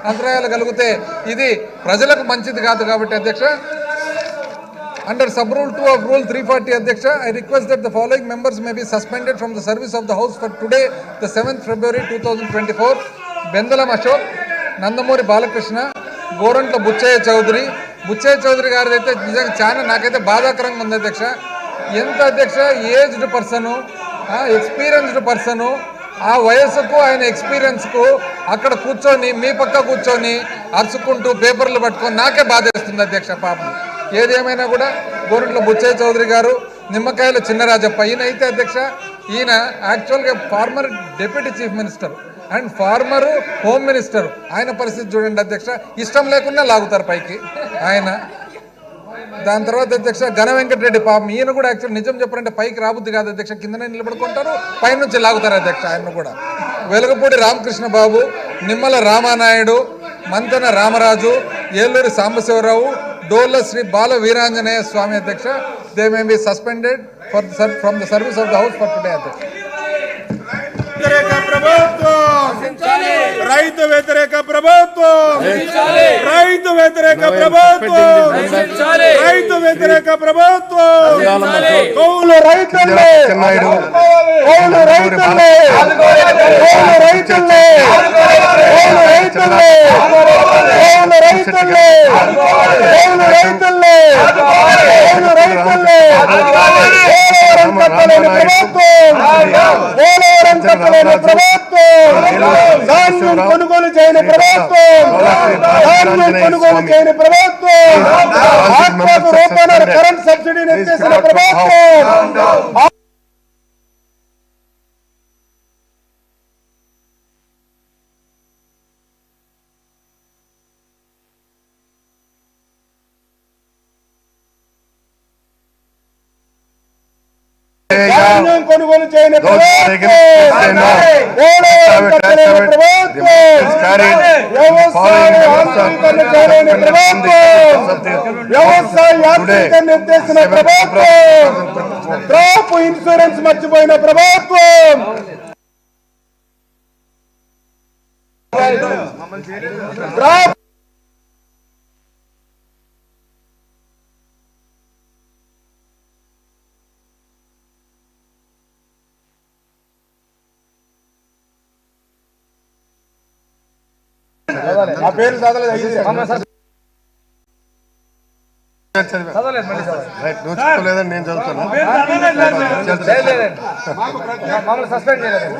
అంతరాయాలు కలిగితే ఇది ప్రజలకు మంచిది కాదు కాబట్టి అధ్యక్ష under sub rule 2 of rule 340 అధ్యక్ష I request that the following members may be suspended from the service of the house for today the 7th February 2024 Bendalam Ashok Nandamuri Balakrishna Gorantla Buchaiah Chowdary గారి అయితే నిజంగా చాలా నాకైతే బాధాకరంగా ఉంది అధ్యక్ష ఎంత అధ్యక్ష ఏజ్డ్ పర్సను ఎక్స్పీరియన్స్డ్ పర్సను ఆ వయసుకు ఆయన ఎక్స్పీరియన్స్కు అక్కడ కూర్చొని మీ పక్క కూర్చొని అరుచుకుంటూ పేపర్లు పట్టుకొని నాకే బాధేస్తుంది అధ్యక్ష పాపం ఏదేమైనా కూడా గోరంట్ల బుచ్చయ్య చౌదరి గారు నిమ్మకాయల చిన్నరాజప్ప ఈయన అయితే అధ్యక్ష ఈయన యాక్చువల్గా former deputy chief minister and former home minister ఆయన పరిస్థితి చూడండి అధ్యక్ష ఇష్టం లేకుండా లాగుతారు పైకి ఆయన దాని తర్వాత అధ్యక్ష ఘన వెంకటరెడ్డి పాపం ఈయన కూడా యాక్చువల్ నిజం చెప్పారంటే పైకి రాబుద్ది కాదు అధ్యక్ష కిందనే నిలబడుకుంటారు పైనుంచి లాగుతారు అధ్యక్ష ఆయన కూడా వెలుగపూడి రామకృష్ణ బాబు నిమ్మల రామానాయుడు మంతెన రామరాజు ఏలూరి సాంబశివరావు డోల్ల శ్రీ బాల వీరాంజనేయ స్వామి అధ్యక్ష they may be suspended from the service of the house for today అధ్యక్ష రైతు వ్యతిరేక ప్రభుత్వం రైతు వ్యతిరేక ప్రభుత్వం రైతు వ్యతిరేక ప్రభుత్వం కౌలు రైతుల్ని కౌలు రైతుల్ని కౌలు రైతుల్ని కౌలు రైతుల్ని కౌలు రైతుల్ని కౌలు రైతుల్ని కౌలు రైతుల్ని పోలవరం కట్టలేని ప్రభుత్వం పోలవరం కట్టలేని ప్రభుత్వం ధాన్యం కొనుగోలు చేయని ప్రభుత్వం ధాన్యం కొనుగోలు చేయని ప్రభుత్వం ఆత్మకు రూపాయల కరెంట్ సబ్సిడీని ఎత్తేసిన ప్రభుత్వం ధాన్యం కొనుగోలు చేయని ప్రభుత్వం వ్యవసాయ యాంత్రీకరణ ఎత్తేసిన ప్రభుత్వం క్రాప్ ఇన్సూరెన్స్ మర్చిపోయిన ప్రభుత్వం క్రాప్ నా పేరు చదవలేదు నువ్వు చెప్పలేదని నేను చదువుతాను సస్పెండ్ చేయలేదు